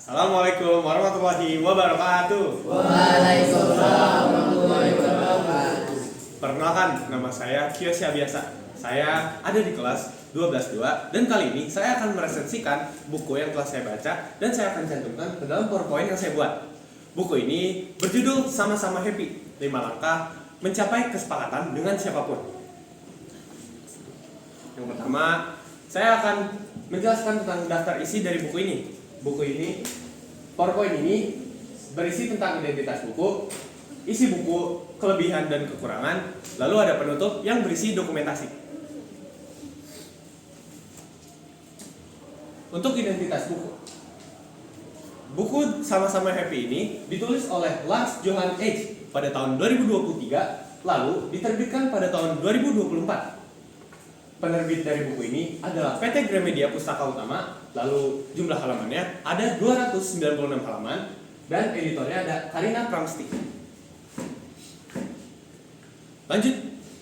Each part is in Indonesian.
Assalamualaikum warahmatullahi wabarakatuh. Waalaikumsalam warahmatullahi wabarakatuh. Perkenalkan, nama saya Kiosya Biasa. Saya ada di kelas 12-2 dan kali ini saya akan meresensikan buku yang telah saya baca dan saya akan cantumkan ke dalam PowerPoint yang saya buat. Buku ini berjudul Sama-sama Happy, 5 langkah mencapai kesepakatan dengan siapapun. Yang pertama, saya akan menjelaskan tentang daftar isi dari buku ini. Buku ini, PowerPoint ini berisi tentang identitas buku, isi buku, kelebihan dan kekurangan, lalu ada penutup yang berisi dokumentasi. Untuk identitas buku, buku Sama-sama Happy ini ditulis oleh Lars Johan H. pada tahun 2023, lalu diterbitkan pada tahun 2024. Penerbit dari buku ini adalah PT Gramedia Pustaka Utama, lalu jumlah halamannya ada 296 halaman, dan editornya ada Karina Pramsti. Lanjut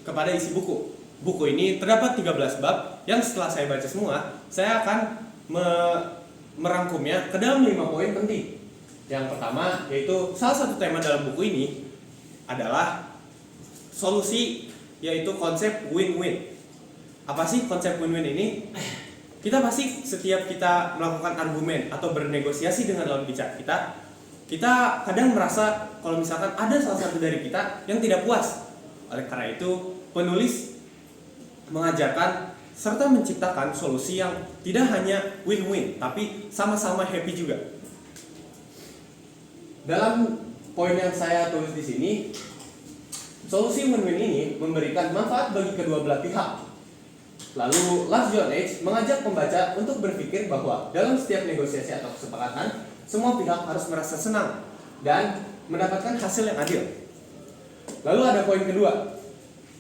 kepada isi buku. Buku ini terdapat 13 bab yang setelah saya baca semua, saya akan merangkumnya ke dalam 5 poin penting. Yang pertama, yaitu salah satu tema dalam buku ini adalah solusi, yaitu konsep win-win. Apa sih konsep win-win ini? Kita pasti setiap kita melakukan argumen atau bernegosiasi dengan lawan bicara kita kadang merasa kalau misalkan ada salah satu dari kita yang tidak puas. Oleh karena itu, penulis mengajarkan serta menciptakan solusi yang tidak hanya win-win, tapi sama-sama happy juga. Dalam poin yang saya tulis di sini, solusi win-win ini memberikan manfaat bagi kedua belah pihak. Lalu Lars Johan H. mengajak pembaca untuk berpikir bahwa dalam setiap negosiasi atau kesepakatan, semua pihak harus merasa senang dan mendapatkan hasil yang adil. Lalu ada poin kedua.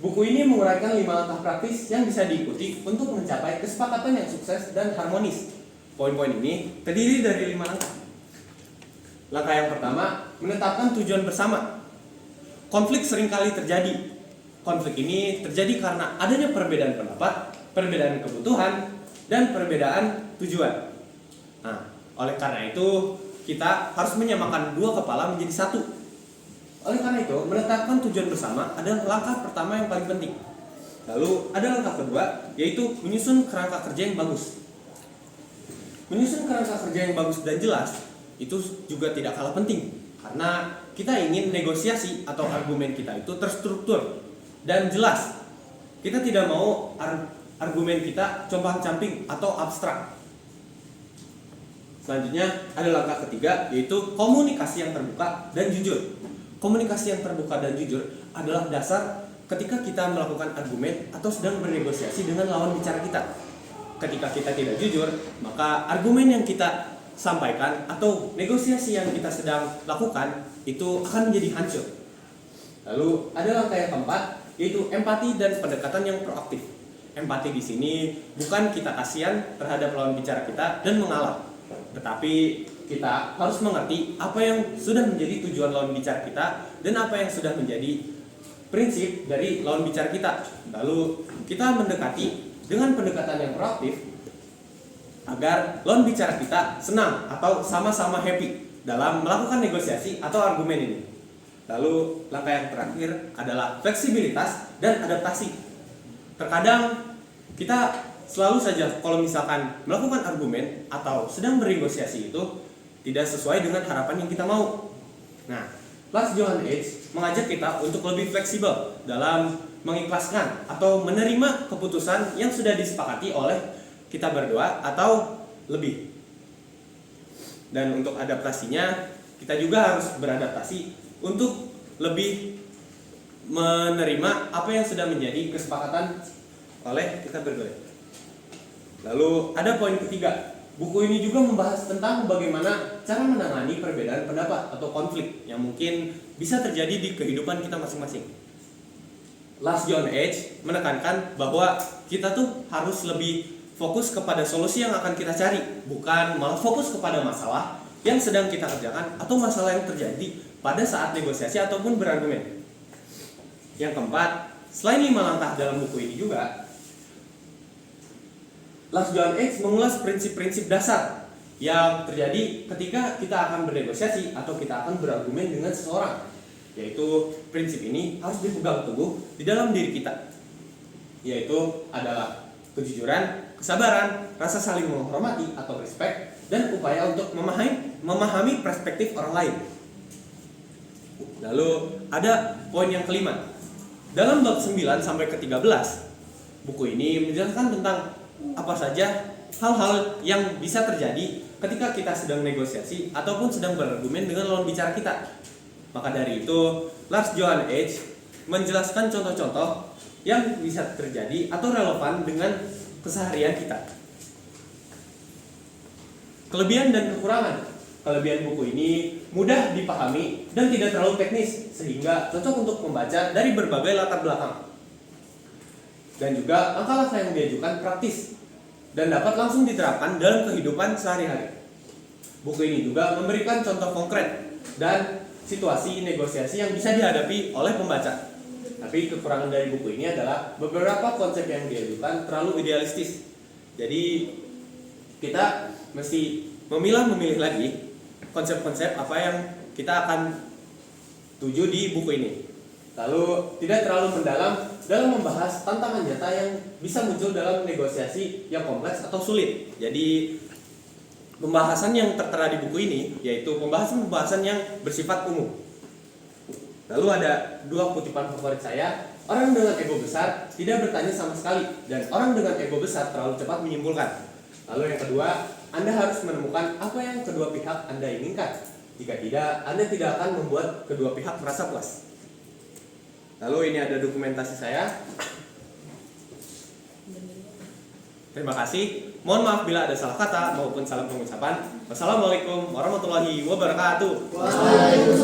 Buku ini menguraikan 5 langkah praktis yang bisa diikuti untuk mencapai kesepakatan yang sukses dan harmonis. Poin-poin ini terdiri dari 5 langkah. Langkah yang pertama, menetapkan tujuan bersama. Konflik seringkali terjadi. Konflik ini terjadi karena adanya perbedaan pendapat, perbedaan kebutuhan, dan perbedaan tujuan. Nah, oleh karena itu kita harus menyamakan dua kepala menjadi satu. Oleh karena itu, menetapkan tujuan bersama adalah langkah pertama yang paling penting. Lalu ada langkah kedua, yaitu menyusun kerangka kerja yang bagus. Menyusun kerangka kerja yang bagus dan jelas itu juga tidak kalah penting, karena kita ingin negosiasi atau argumen kita itu terstruktur dan jelas. Kita tidak mau argumen kita compang-camping atau abstrak. Selanjutnya ada langkah ketiga, yaitu komunikasi yang terbuka dan jujur. Komunikasi yang terbuka dan jujur adalah dasar ketika kita melakukan argumen atau sedang bernegosiasi dengan lawan bicara kita. Ketika kita tidak jujur, maka argumen yang kita sampaikan atau negosiasi yang kita sedang lakukan itu akan menjadi hancur. Lalu ada langkah yang keempat, yaitu empati dan pendekatan yang proaktif. Empati di sini bukan kita kasihan terhadap lawan bicara kita dan mengalah, tetapi kita harus mengerti apa yang sudah menjadi tujuan lawan bicara kita dan apa yang sudah menjadi prinsip dari lawan bicara kita. Lalu kita mendekati dengan pendekatan yang proaktif agar lawan bicara kita senang atau sama-sama happy dalam melakukan negosiasi atau argumen ini. Lalu langkah yang terakhir adalah fleksibilitas dan adaptasi. Terkadang kita selalu saja kalau misalkan melakukan argumen atau sedang bernegosiasi itu tidak sesuai dengan harapan yang kita mau. Nah, Lars Johan H. mengajak kita untuk lebih fleksibel dalam mengikhlaskan atau menerima keputusan yang sudah disepakati oleh kita berdua atau lebih. Dan untuk adaptasinya, kita juga harus beradaptasi untuk lebih menerima apa yang sudah menjadi kesepakatan oleh kita berdua. Lalu ada poin ketiga. Buku ini juga membahas tentang bagaimana cara menangani perbedaan pendapat atau konflik yang mungkin bisa terjadi di kehidupan kita masing-masing. Lars Johan H. menekankan bahwa kita tuh harus lebih fokus kepada solusi yang akan kita cari, bukan malah fokus kepada masalah yang sedang kita kerjakan atau masalah yang terjadi pada saat negosiasi ataupun berargumen. Yang keempat, selain 5 langkah dalam buku ini juga, Lars Johan H. mengulas prinsip-prinsip dasar yang terjadi ketika kita akan bernegosiasi atau kita akan berargumen dengan seseorang. Yaitu prinsip ini harus dipegang teguh di dalam diri kita. Yaitu adalah kejujuran, kesabaran, rasa saling menghormati atau respect, dan upaya untuk memahami perspektif orang lain. Lalu ada poin yang kelima. Dalam bab 9 sampai ke 13, buku ini menjelaskan tentang apa saja hal-hal yang bisa terjadi ketika kita sedang negosiasi ataupun sedang berargumen dengan lawan bicara kita. Maka dari itu, Lars Johan H. menjelaskan contoh-contoh yang bisa terjadi atau relevan dengan keseharian kita. Kelebihan dan kekurangan. Kelebihan buku ini mudah dipahami dan tidak terlalu teknis, sehingga cocok untuk membaca dari berbagai latar belakang. Dan juga langkah-langkah yang diajukan praktis dan dapat langsung diterapkan dalam kehidupan sehari-hari. Buku ini juga memberikan contoh konkret dan situasi negosiasi yang bisa dihadapi oleh pembaca. Tapi kekurangan dari buku ini adalah beberapa konsep yang diajukan terlalu idealistis. Jadi kita mesti memilih lagi konsep-konsep apa yang kita akan tuju di buku ini. Lalu tidak terlalu mendalam dalam membahas tantangan nyata yang bisa muncul dalam negosiasi yang kompleks atau sulit. Jadi pembahasan yang tertera di buku ini yaitu pembahasan yang bersifat umum. Lalu ada dua kutipan favorit saya. Orang dengan ego besar tidak bertanya sama sekali, dan orang dengan ego besar terlalu cepat menyimpulkan. Lalu yang kedua, Anda harus menemukan apa yang kedua pihak Anda inginkan. Jika tidak, Anda tidak akan membuat kedua pihak merasa puas. Lalu ini ada dokumentasi saya. Terima kasih. Mohon maaf bila ada salah kata maupun salah pengucapan. Wassalamualaikum warahmatullahi wabarakatuh. Waalaikumsalam.